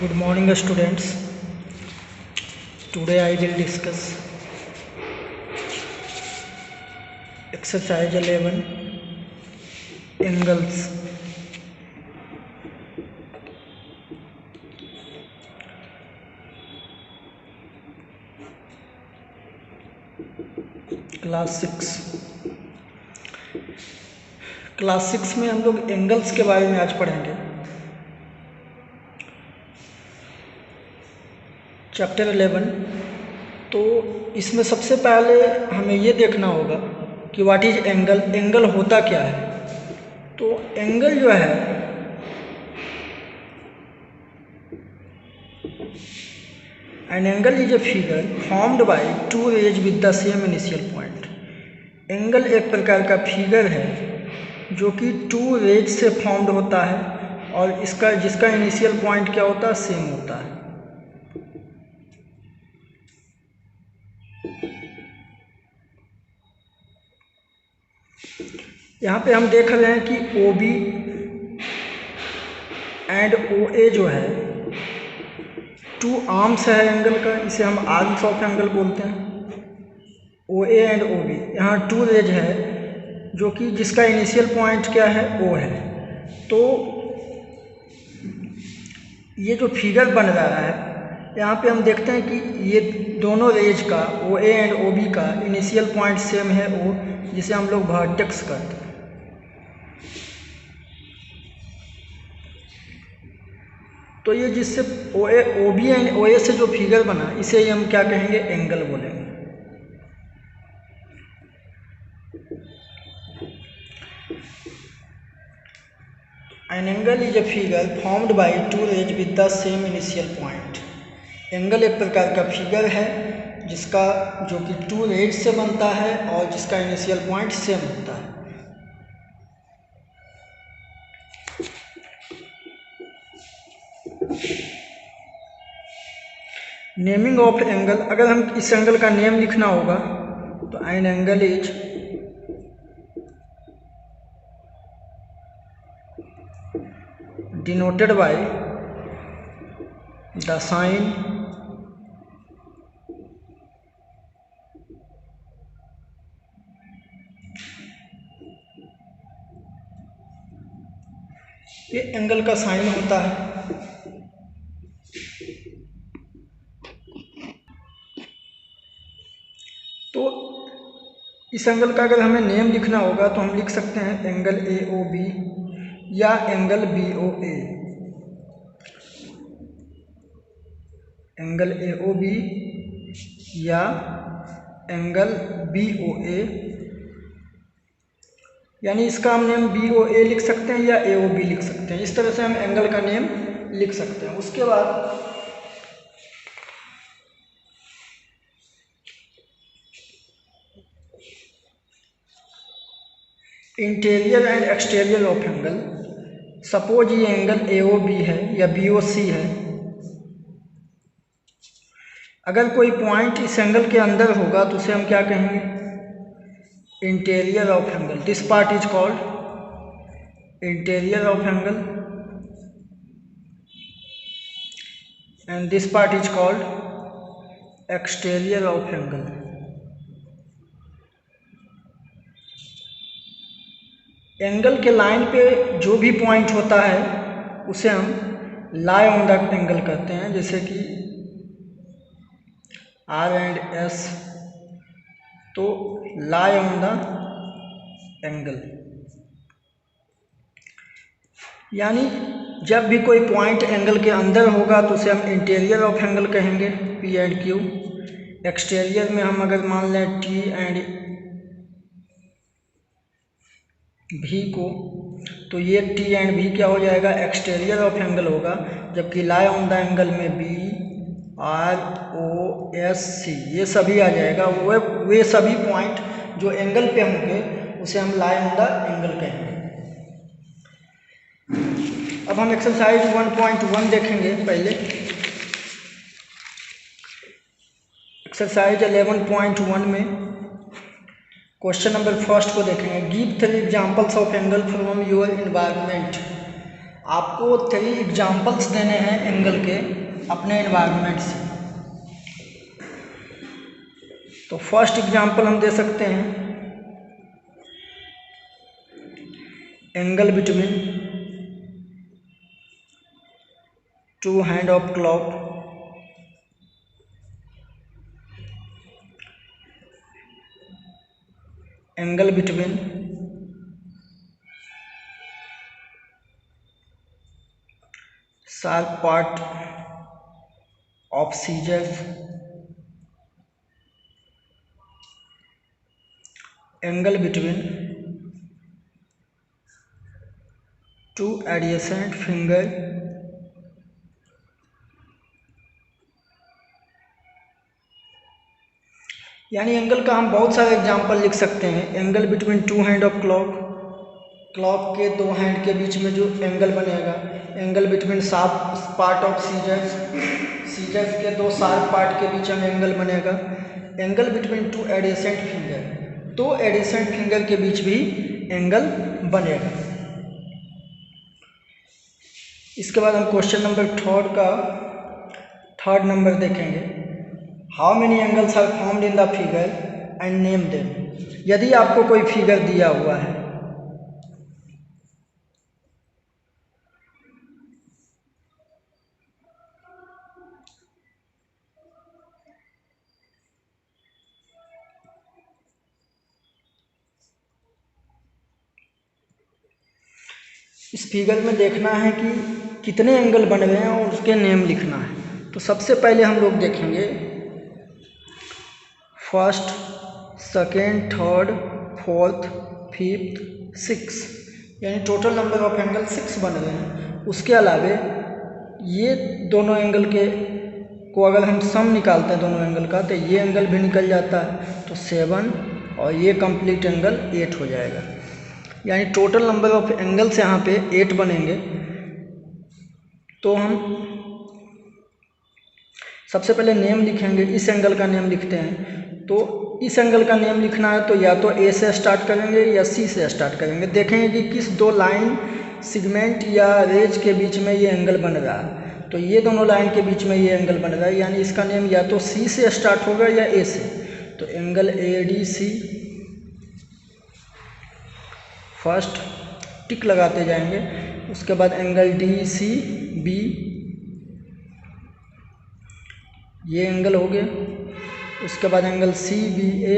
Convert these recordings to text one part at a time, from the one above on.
Good morning, students. Today I will discuss exercise 11 angles. Class 6 में हम लोग angles के बारे में आज पढ़ेंगे। चैप्टर 11। तो इसमें सबसे पहले हमें ये देखना होगा कि व्हाट इज एंगल, एंगल होता क्या है। तो एंगल जो है an angle is a figure formed by two rays with the same initial point. Angle एक प्रकार का फिगर है जो कि टू रेज से फॉर्म्ड होता है और जिसका इनिशियल पॉइंट क्या होता है, सेम होता है। यहाँ पे हम देख रहे हैं कि OB एंड OA जो है टू आर्म्स है एंगल का, इसे हम आर्म्स ऑफ एंगल बोलते हैं। OA एंड OB यहाँ टू रेज है जो कि जिसका इनिशियल पॉइंट क्या है, O है। तो ये जो फिगर बन रहा है यहाँ पे हम देखते हैं कि ये दोनों रेज का OA एंड OB का इनिशियल पॉइंट सेम है, O, जिसे हम लोग वर्टेक्स कहते हैं। तो ये जिससे OB एंड OA से जो फिगर बना इसे हम क्या कहेंगे, एंगल बोलेंगे। An angle is a figure formed by two rays with the same initial point. Angle एक प्रकार का फिगर है जो कि टू रेज से बनता है और जिसका इनिशियल पॉइंट सेम होता है। नेमिंग ऑफ एंगल, अगर हम इस एंगल का नेम लिखना होगा तो an angle is denoted by the sign ये एंगल का साइन होता है। तो इस एंगल का अगर हमें नेम लिखना होगा तो हम लिख सकते हैं एंगल AOB या एंगल BOA। एंगल AOB या एंगल BOA, यानी इसका हम नेम BOA लिख सकते हैं या AOB लिख सकते हैं। इस तरह से हम एंगल का नेम लिख सकते हैं। उसके बाद interior and exterior of angle. Suppose ये एंगल AOB है या BOC है। अगर कोई पॉइंट इस एंगल के अंदर होगा तो उसे हम क्या कहेंगे, interior of angle. This part is called interior of angle and this part is called exterior of angle. Angle के लाइन पे जो भी पॉइंट होता है उसे हम लाई ऑन द एंगल कहते हैं, जैसे कि R एंड S, तो लाई ऑन द एंगल। यानी जब भी कोई पॉइंट एंगल के अंदर होगा तो उसे हम इंटीरियर ऑफ एंगल कहेंगे, P एंड Q। एक्सटीरियर में हम अगर मान लें T एंड V को, तो ये T एंड V क्या हो जाएगा, एक्सटीरियर ऑफ एंगल होगा। जबकि लाई ऑन द एंगल में B, R, O, S, C ये सभी आ जाएगा। वे सभी पॉइंट जो एंगल पे होंगे उसे हम लाई ऑन द एंगल कहेंगे। अब हम एक्सरसाइज 1.1 देखेंगे। पहले एक्सरसाइज 11.1 में क्वेश्चन नंबर फर्स्ट को देखेंगे। Give 3 examples of angle from your environment. आपको 3 एग्जाम्पल्स देने हैं एंगल के अपने एनवायरनमेंट से। तो फर्स्ट एग्जाम्पल हम दे सकते हैं angle between 2 hand of clock angle between sharp part of scissors angle between two adjacent finger यानी एंगल का हम बहुत सारे एग्जाम्पल लिख सकते हैं। Angle between 2 hand of clock, clock के 2 हैंड के बीच में जो एंगल बनेगा। Angle between sharp part of scissors, scissors के 2 शार्प पार्ट के बीच में एंगल बनेगा। Angle between 2 adjacent finger, 2 adjacent finger के बीच भी एंगल बनेगा। इसके बाद हम क्वेश्चन नंबर 3 का 3rd नंबर देखेंगे। How many angles are formed in the figure and name them. यदि आपको कोई फिगर दिया हुआ है, इस फिगर में देखना है कि कितने एंगल बन रहे हैं और उसके नेम लिखना है। तो सबसे पहले हम लोग देखेंगे first, second, third, fourth, fifth, 6, यानी टोटल नंबर ऑफ एंगल 6 बन रहे हैं। उसके अलावे ये दोनों एंगल के को अगर हम सम निकालते हैं दोनों एंगल का, तो ये एंगल भी निकल जाता है, तो 7 और ये कंप्लीट एंगल 8 हो जाएगा। यानी टोटल नंबर ऑफ एंगल्स यहाँ पे 8 बनेंगे। तो हम सबसे पहले नेम लिखेंगे, इस एंगल का नेम लिखते हैं। तो इस एंगल का नेम लिखना है तो या तो ए से स्टार्ट करेंगे या सी से स्टार्ट करेंगे। देखेंगे कि किस 2 लाइन सिगमेंट या रेज के बीच में ये एंगल बन रहा है। तो ये दोनों लाइन के बीच में ये एंगल बन रहा है, यानी इसका नेम या तो सी से स्टार्ट होगा या ए से। तो angle A D C, first tick लगाते जाएंगे। उसके बाद एंगल डी सी बी, ये एंगल हो गया। उसके बाद एंगल सी बी ए,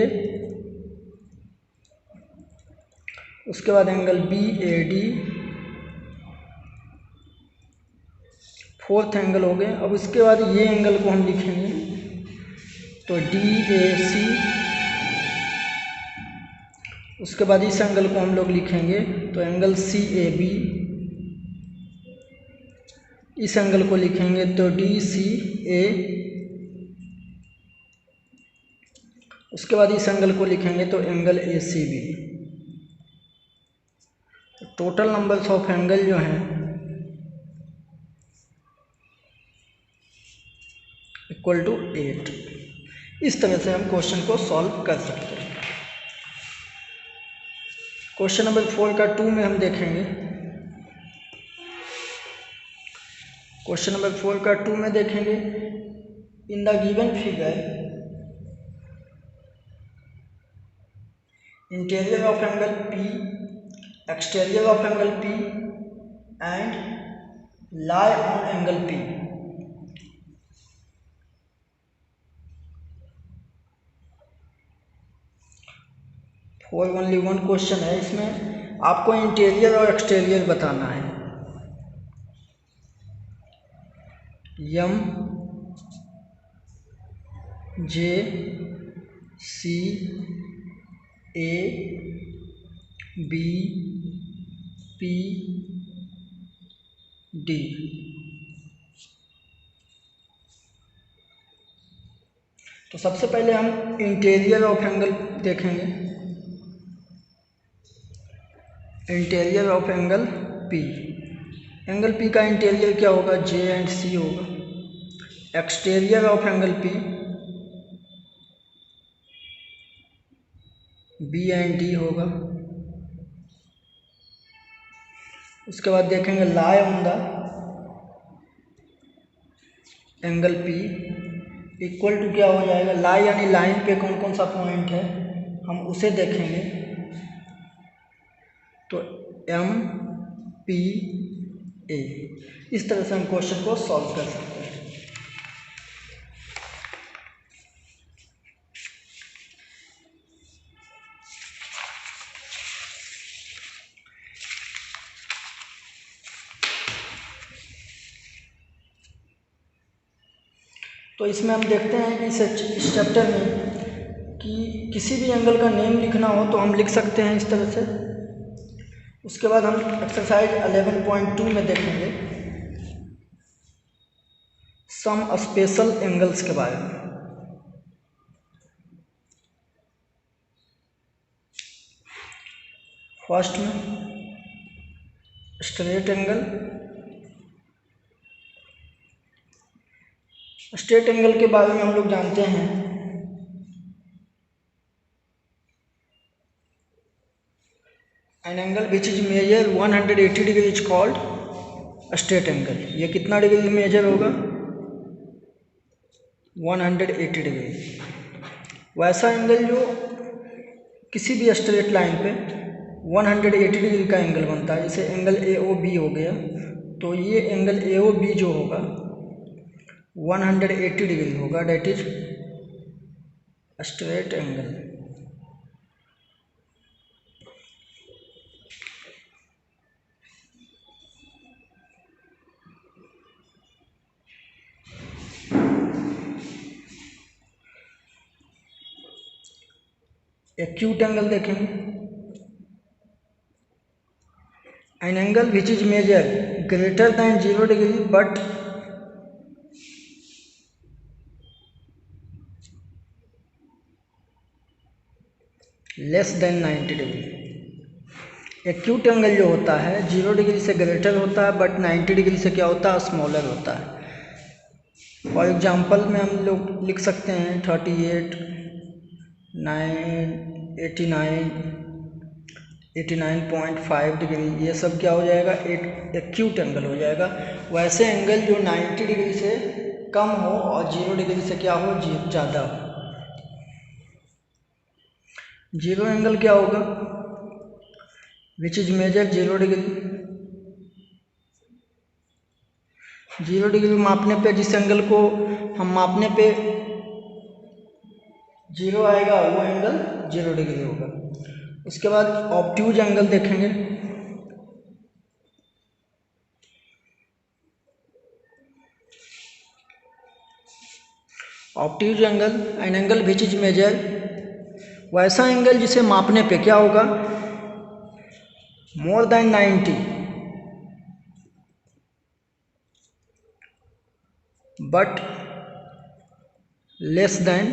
उसके बाद angle B A D, fourth angle हो गया। अब उसके बाद ये एंगल को हम लिखेंगे तो डी ए सी। उसके बाद इस एंगल को हम लोग लिखेंगे तो एंगल सी ए बी। इस एंगल को लिखेंगे तो डी सी ए। उसके बाद इस एंगल को लिखेंगे तो angle A C B. Total numbers of angle जो हैं इक्वल टू 8। इस तरह से हम क्वेश्चन को सॉल्व कर सकते हैं। क्वेश्चन नंबर 4 का 2 में हम देखेंगे। क्वेश्चन नंबर 4 का 2 में देखेंगे in the given figure interior of angle P, exterior of angle P and lie on angle P। For only one question है, इसमें आपको इंटीरियर और एक्सटीरियर बताना है। M J C A B P D. तो सबसे पहले हम इंटीरियर ऑफ एंगल देखेंगे। Interior of angle P, angle P का इंटीरियर क्या होगा, J एंड C होगा। Exterior of angle P B and D होगा। उसके बाद देखेंगे lie on the angle P equal to क्या हो जाएगा, लाई यानी लाइन पे कौन कौन सा पॉइंट है हम उसे देखेंगे। तो एम पी ए, इस तरह से हम क्वेश्चन को सॉल्व कर सकते हैं। तो इसमें हम देखते हैं कि इस चैप्टर में कि किसी भी एंगल का नेम लिखना हो तो हम लिख सकते हैं इस तरह से। उसके बाद हम एक्सरसाइज 11.2 में देखेंगे सम स्पेशल एंगल्स के बारे में। फर्स्ट में स्ट्रेट एंगल। स्ट्रेट एंगल के बारे में हम लोग जानते हैं an angle which is measure 180 degree is called straight angle. ये कितना डिग्री मेजर होगा, 180 डिग्री। वैसा एंगल जो किसी भी स्ट्रेट लाइन पे 180 डिग्री का एंगल बनता है, जैसे एंगल ए ओ बी हो गया, तो ये एंगल ए ओ बी जो होगा 180 डिग्री होगा, that is straight angle. Acute angle देखेंगे, an angle which is measure greater than 0 degree but less than 90 degree. Acute angle जो होता है 0 डिग्री से ग्रेटर होता है बट 90 डिग्री से क्या होता है, स्मॉलर होता है। फॉर एग्जांपल में हम लोग लिख सकते हैं 38, 89, 89.5 डिग्री, ये सब क्या हो जाएगा, एक एक्यूट एंगल हो जाएगा। वैसे एंगल जो 90 डिग्री से कम हो और 0 डिग्री से क्या हो, ज़्यादा हो। जीरो एंगल क्या होगा, which is measure 0 degree. 0 degree मापने पे जिस एंगल को हम मापने पे 0 आएगा वो एंगल 0 डिग्री होगा। उसके बाद ऑब्ट्यूज एंगल देखेंगे। Obtuse angle an angle which is measure, वैसा एंगल जिसे मापने पे क्या होगा, more than 90 but less than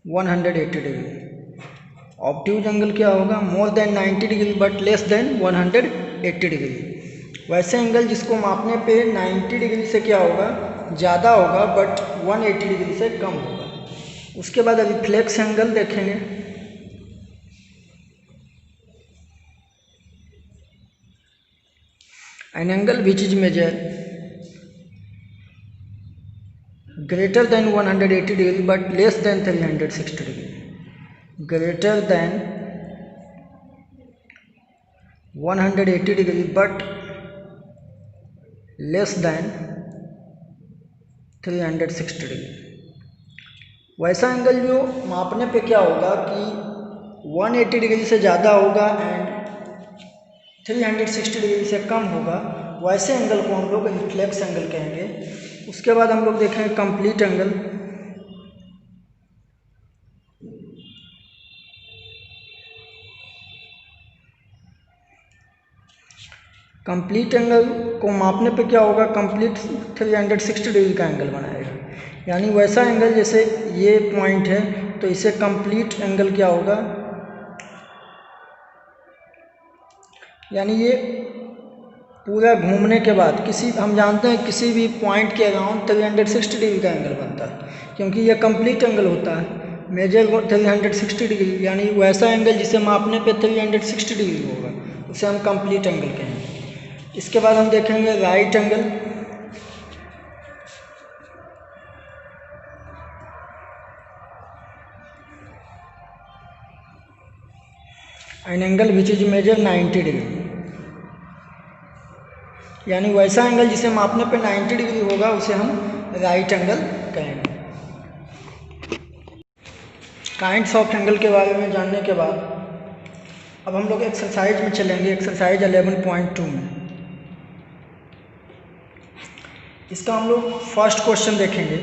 180 degree. Obtuse angle क्या होगा, more than 90 degree but less than 180 degree. वैसे एंगल जिसको मापने पे 90 डिग्री से क्या होगा, ज़्यादा होगा बट 180 डिग्री से कम होगा। उसके बाद रिफ्लेक्स एंगल देखेंगे। An angle which is measure greater than 180 degree but less than 360 degree. Greater than 180 degree but less than 360 degree. वैसा एंगल जो मापने पे क्या होगा कि 180 डिग्री से ज़्यादा होगा एंड 360 डिग्री से कम होगा, वैसे एंगल को हम लोग रिफ्लेक्स एंगल कहेंगे। उसके बाद हम लोग देखेंगे कंप्लीट एंगल। कंप्लीट एंगल को मापने पे क्या होगा, कंप्लीट 360 डिग्री का एंगल बनाएगा। यानी वैसा एंगल जैसे ये पॉइंट है तो इसे कंप्लीट एंगल क्या होगा, यानी ये पूरा घूमने के बाद किसी, हम जानते हैं किसी भी पॉइंट के अराउंड 360 डिग्री का एंगल बनता है क्योंकि ये कंप्लीट एंगल होता है। मेजर 360 डिग्री, यानी वैसा एंगल जिसे मापने पे 360 डिग्री होगा उसे हम कंप्लीट एंगल कहेंगे। इसके बाद हम देखेंगे right angle. An angle which is measure 90 degree, यानी वैसा एंगल जिसे मापने पे 90 डिग्री होगा उसे हम राइट एंगल कहेंगे। काइंड्स ऑफ एंगल के बारे में जानने के बाद अब हम लोग एक्सरसाइज में चलेंगे, एक्सरसाइज 11.2 में। इसका हम लोग फर्स्ट क्वेश्चन देखेंगे।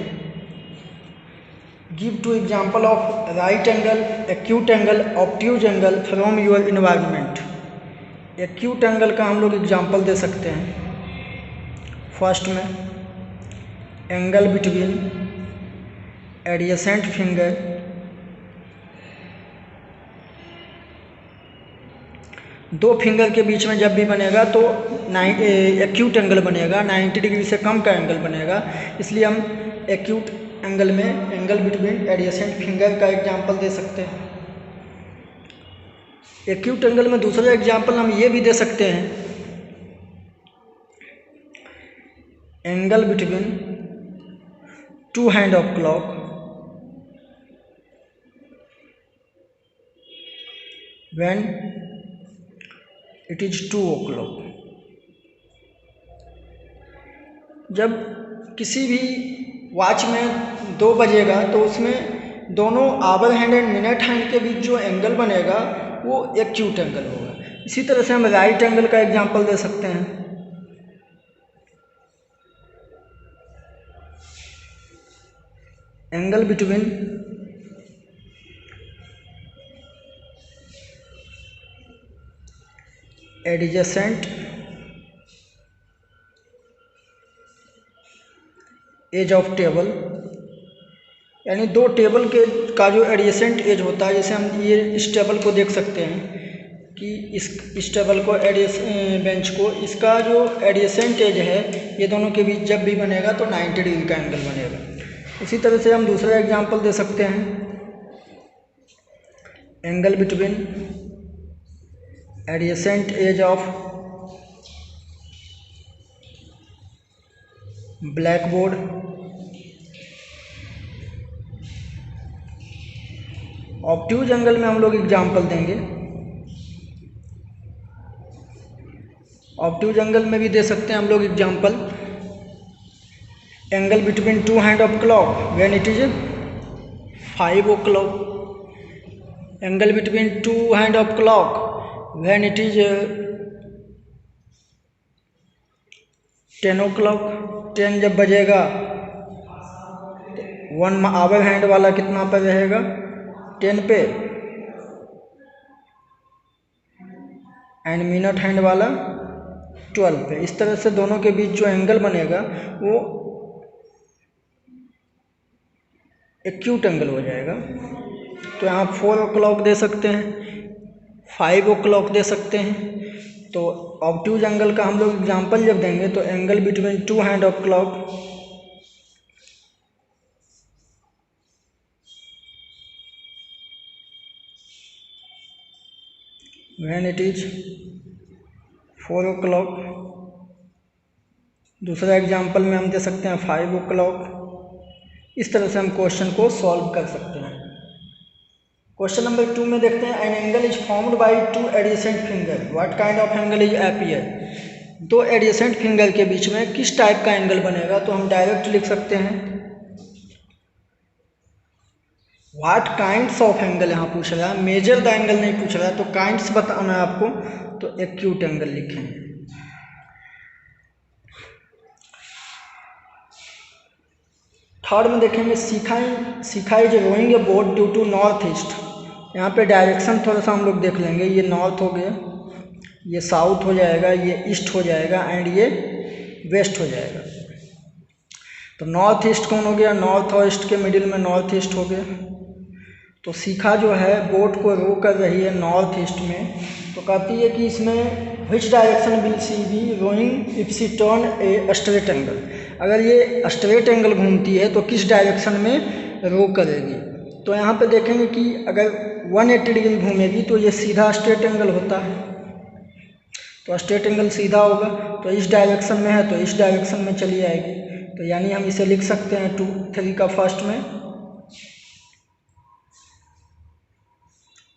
Give two example of right angle, acute angle, obtuse angle from your environment. Acute angle का हम लोग एग्जाम्पल दे सकते हैं। फर्स्ट में एंगल बिटवीन एडजेसेंट फिंगर दो फिंगर के बीच में जब भी बनेगा तो एक्यूट एंगल बनेगा, 90 डिग्री से कम का एंगल बनेगा, इसलिए हम एक्यूट एंगल में एंगल बिटवीन एडजेसेंट फिंगर का एग्जांपल दे सकते हैं। एक्यूट एंगल में दूसरा एग्जांपल हम ये भी दे सकते हैं, angle between two hand of clock when it is 2 o'clock। जब किसी भी वॉच में 2 बजेगा तो उसमें दोनों hour hand and minute hand के बीच जो एंगल बनेगा वो एक्यूट एंगल होगा। इसी तरह से हम राइट एंगल का एग्जांपल दे सकते हैं। Angle between adjacent edge of table, यानी दो टेबल के का जो एडजेसेंट एज होता है, जैसे हम ये इस टेबल को देख सकते हैं कि इस टेबल को बेंच को, इसका जो एडजेसेंट एज है ये दोनों के बीच जब भी बनेगा तो 90 डिग्री का एंगल बनेगा। इसी तरह से हम दूसरा एग्जांपल दे सकते हैं, angle between adjacent edge of black board obtuse angle में हम लोग एग्जांपल देंगे। ऑब्ट्यूज एंगल में भी दे सकते हैं हम लोग example, angle between two hand of clock when it is 5 o'clock, angle between two hand of clock when it is 10 o'clock। 10 जब बजेगा 1 आवर हैंड वाला कितना पर रहेगा, 10 पे, एंड मिनट हैंड वाला 12 पे। इस तरह से दोनों के बीच जो एंगल बनेगा वो एक्यूट एंगल हो जाएगा। तो यहाँ 4 o'clock दे सकते हैं, 5 o'clock दे सकते हैं। तो ऑब्ट्यूज एंगल का हम लोग एग्जांपल जब देंगे तो angle between two hand of clock when it is 4 o'clock। दूसरा एग्जांपल में हम दे सकते हैं 5 o'clock। इस तरह से हम क्वेश्चन को सॉल्व कर सकते हैं। क्वेश्चन नंबर 2 में देखते हैं, an angle is formed by 2 adjacent finger, what kind of angle is appear. 2 adjacent finger के बीच में किस टाइप का एंगल बनेगा, तो हम डायरेक्ट लिख सकते हैं व्हाट काइंड्स ऑफ एंगल। यहाँ पूछ रहा है, मेजर द एंगल नहीं पूछ रहा है, तो काइंड्स बताना है आपको, तो एक्यूट एंगल लिखेंगे। थर्ड में देखेंगे, Sikha is rowing a boat due to north east. यहाँ पे डायरेक्शन थोड़ा सा हम लोग देख लेंगे, ये नॉर्थ हो गया, ये साउथ हो जाएगा, ये ईस्ट हो जाएगा एंड ये वेस्ट हो जाएगा। तो नॉर्थ ईस्ट कौन हो गया, नॉर्थ और ईस्ट के मिडिल में नॉर्थ ईस्ट हो गया। तो सीखा जो है बोट को रो कर रही है नॉर्थ ईस्ट में, तो कहती है कि इसमें which direction will she be rowing if she turn a straight angle. अगर ये स्ट्रेट एंगल घूमती है तो किस डायरेक्शन में रो करेगी, तो यहाँ पे देखेंगे कि अगर 180 डिग्री घूमेगी तो ये सीधा स्ट्रेट एंगल होता है, तो स्ट्रेट एंगल सीधा होगा, तो इस डायरेक्शन में है तो इस डायरेक्शन में चली जाएगी। तो यानी हम इसे लिख सकते हैं 2, 3 का फर्स्ट में,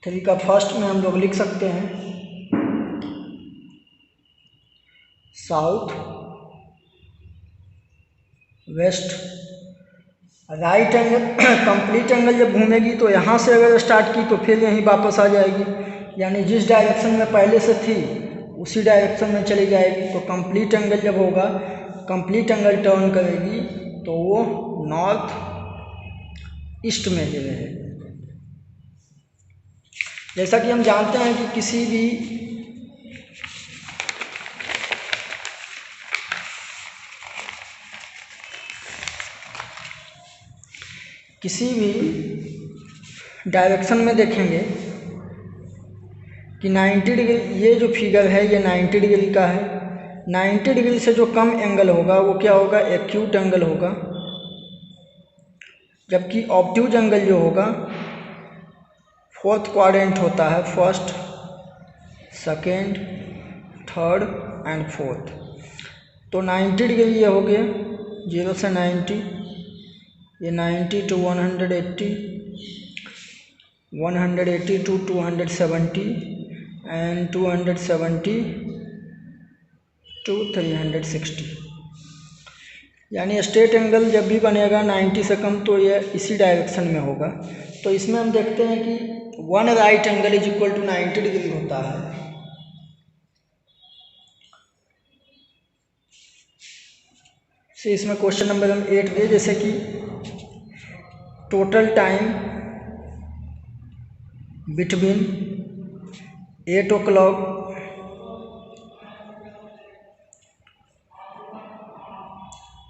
3 का फर्स्ट में हम लोग लिख सकते हैं south west. Right angle complete angle जब घूमेगी तो यहाँ से अगर स्टार्ट की तो फिर यहीं वापस आ जाएगी, यानी जिस डायरेक्शन में पहले से थी उसी डायरेक्शन में चली जाएगी। तो कंप्लीट एंगल जब होगा, कंप्लीट एंगल टर्न करेगी तो वो नॉर्थ ईस्ट में ही रहेगी। जैसा कि हम जानते हैं कि किसी भी डायरेक्शन में देखेंगे कि 90 डिग्री, ये जो फिगर है ये 90 डिग्री का है। 90 डिग्री से जो कम एंगल होगा वो क्या होगा, एक्यूट एंगल होगा, जबकि ऑब्ट्यूज एंगल जो होगा फोर्थ क्वाड्रेंट होता है, first, second, third and fourth. तो 90 डिग्री ये हो गया 0 से 90, ये 90 to 180, 180 to 270 एंड 270 to 360। यानी स्ट्रेट एंगल जब भी बनेगा 90 से कम तो ये इसी डायरेक्शन में होगा। तो इसमें हम देखते हैं कि 1 right angle is equal to 90 degree होता है। से इसमें क्वेश्चन नंबर हम 8 दे, जैसे कि total time between 8 o'clock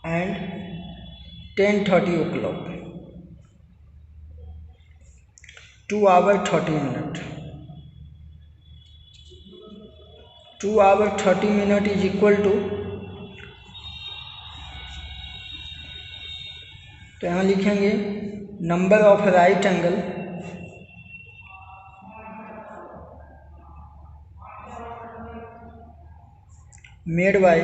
and 10:30 o'clock, 2 hours 30 minutes। 2 hours 30 minutes is equal to, तो यहाँ लिखेंगे number of right angle made by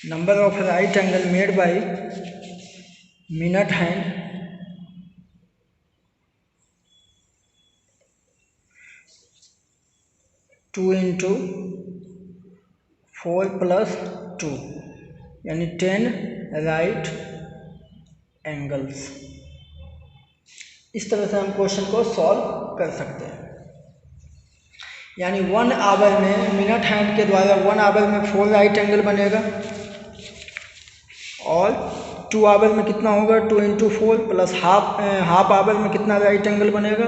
number of right angle made by minute hand two into 4 + 2 यानी 10 right angles. इस तरह से हम question को solve कर सकते हैं। यानी 1 आवर में मिनट हैंड के द्वारा 1 आवर में 4 राइट एंगल बनेगा, और 2 आवर में कितना होगा, 2 इंटू 4 प्लस हाफ आवर में कितना राइट एंगल बनेगा,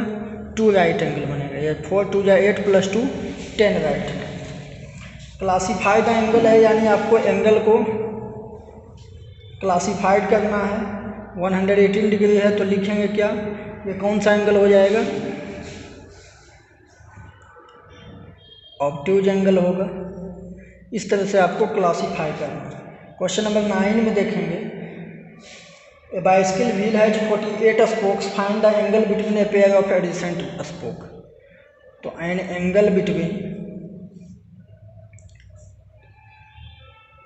2 राइट एंगल बनेगा। या 4 2 या 8 + 2 10 राइट एंगल। क्लासीफाइड एंगल है, यानी आपको एंगल को क्लासीफाइड करना है। 118 डिग्री है तो लिखेंगे क्या, ये कौन सा एंगल हो जाएगा, ऑब्ट्यूज एंगल होगा। इस तरह से आपको क्लासीफाई करना है। क्वेश्चन नंबर 9 में देखेंगे, a bicycle wheel has 48 spokes, find the angle between a pair of adjacent spoke. तो an angle between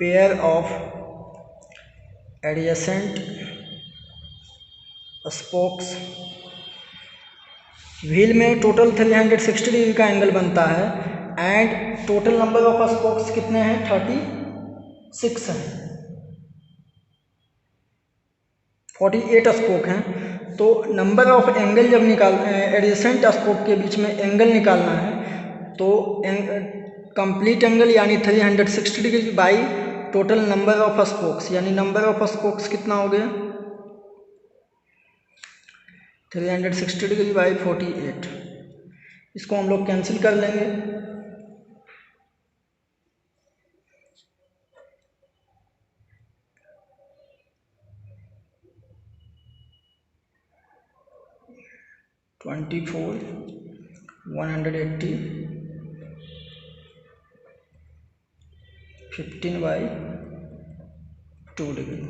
pair of adjacent spokes, wheel में टोटल 360 डिग्री का एंगल बनता है, and total number of spokes कितने हैं, 36 हैं, 48 स्पोक हैं। तो नंबर ऑफ एंगल जब एडजेसेंट स्पोक के बीच में एंगल निकालना है, तो कंप्लीट एंगल यानी 360 degree by total number of spokes, यानी नंबर ऑफ स्पोक्स कितना हो गया, 360 डिग्री बाई 48, इसको हम लोग कैंसिल कर लेंगे। ट्वेंटी फोर 180 15 बाई 2 डिग्री,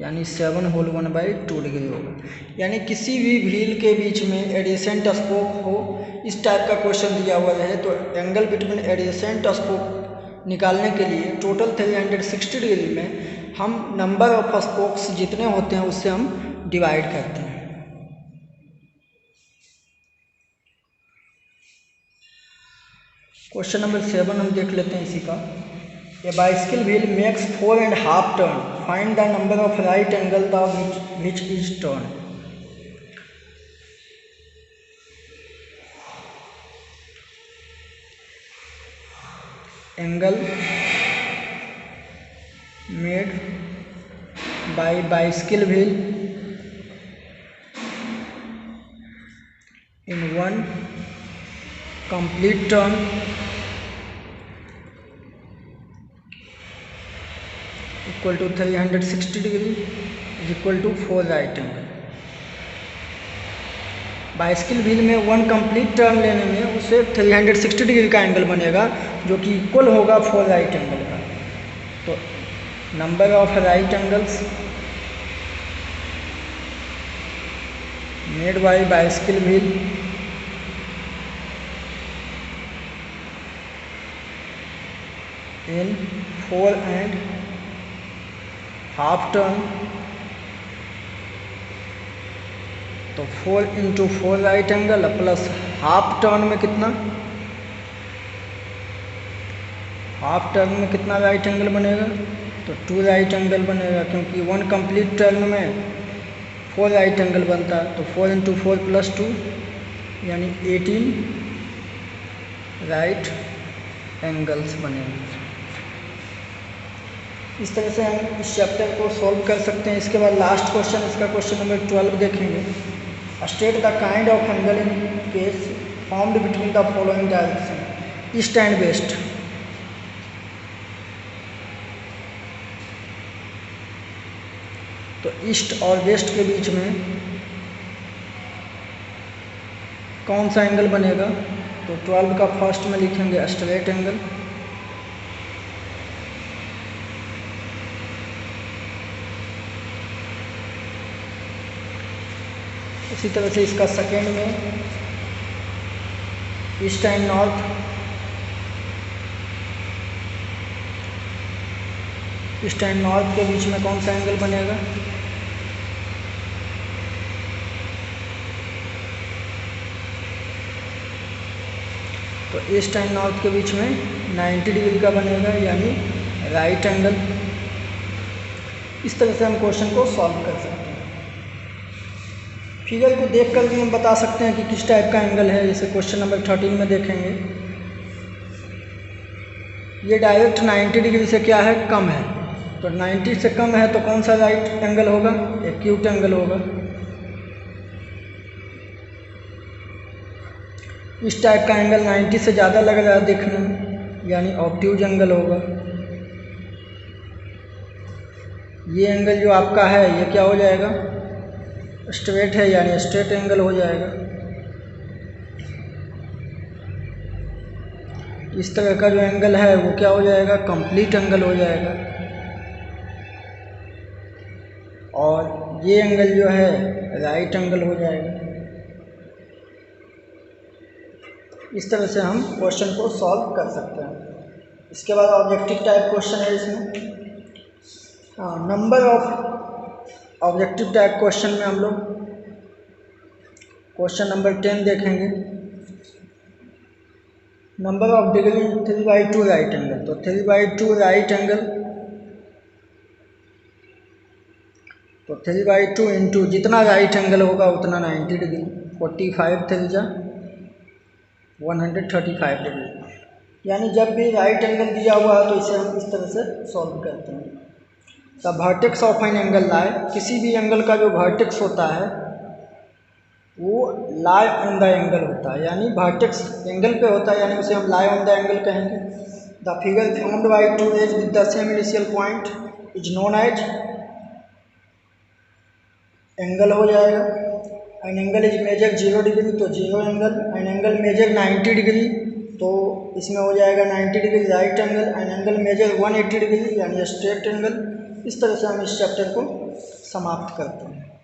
यानी 7 होल 1 बाई 2 डिग्री होगा। यानी किसी भी व्हील के बीच में एडजेसेंट स्पोक हो, इस टाइप का क्वेश्चन दिया हुआ रहे तो एंगल बिटवीन एडजेसेंट स्पोक निकालने के लिए टोटल 360 डिग्री में हम नंबर ऑफ स्पोक्स जितने होते हैं उससे हम डिवाइड करते हैं। क्वेश्चन नंबर 7 हम देख लेते हैं इसी का। A bicycle wheel makes 4.5 turn, find the number of right angle the which is turn. Angle made by bicycle wheel in one complete turn equal to 360 degree is equal to 4 right angle. Bicycle wheel में 1 complete turn लेने में उससे 360 degree का angle बनेगा जो कि equal होगा 4 right angle का। तो number of right angles made by bicycle wheel in 4.5 turn, तो 4 into 4 right angle plus half turn में कितना, हाफ टर्न में कितना राइट एंगल बनेगा, तो 2 राइट एंगल बनेगा, क्योंकि 1 कंप्लीट टर्न में 4 राइट एंगल बनता है। तो 4 into 4 + 2 यानी 18 राइट एंगल्स बनेंगे। इस तरह से हम इस चैप्टर को सॉल्व कर सकते हैं। इसके बाद लास्ट क्वेश्चन, इसका क्वेश्चन नंबर 12 देखेंगे। State the kind of angle in case formed between the following direction, east and west. तो ईस्ट और वेस्ट के बीच में कौन सा एंगल बनेगा, तो 12 का फर्स्ट में लिखेंगे स्ट्रेट एंगल, इसी तरह से इसका सेकेंड में east and north, east and north के बीच में कौन सा एंगल बनेगा, तो ईस्ट एंड नॉर्थ के बीच में 90 डिग्री का बनेगा, यानी राइट एंगल। इस तरह से हम क्वेश्चन को सॉल्व कर सकते हैं। फिगर को देख कर भी हम बता सकते हैं कि किस टाइप का एंगल है। जैसे क्वेश्चन नंबर 13 में देखेंगे, ये डायरेक्ट 90 डिग्री से क्या है, कम है, तो 90 से कम है तो कौन सा राइट एंगल होगा, एक्यूट एंगल होगा। इस टाइप का एंगल 90 से ज़्यादा लग रहा है देखने में, यानी ऑब्ट्यूज एंगल होगा। ये एंगल जो आपका है ये क्या हो जाएगा, स्ट्रेट है, यानी स्ट्रेट एंगल हो जाएगा। इस तरह का जो एंगल है वो क्या हो जाएगा, कंप्लीट एंगल हो जाएगा। और ये एंगल जो है राइट एंगल हो जाएगा। इस तरह से हम क्वेश्चन को सॉल्व कर सकते हैं। इसके बाद ऑब्जेक्टिव टाइप क्वेश्चन है इसमें। Number of objective type question में हम लोग क्वेश्चन नंबर 10 देखेंगे। Number of degree 3/2 right angle, तो 3/2 राइट एंगल, तो 3/2 इंटू जितना राइट एंगल होगा उतना 90 डिग्री, 45 3 135 डिग्री। यानी जब भी राइट एंगल दिया हुआ है तो इसे हम इस तरह से सॉल्व करते हैं। The vertex of an angle लाए, किसी भी एंगल का जो वर्टेक्स होता है वो लाई ऑन द एंगल होता है, यानी वर्टेक्स एंगल पे होता है, यानी उसे हम लाई ऑन द एंगल कहेंगे। The figure formed by two edge with the same initial point is known as angle हो जाएगा। An angle is measure 0 degree तो 0 angle, an angle measure 90 degree तो इसमें हो जाएगा 90 degree right angle, an angle measure 180 degree यानी straight angle. इस तरह से हम इस चैप्टर को समाप्त करते हैं।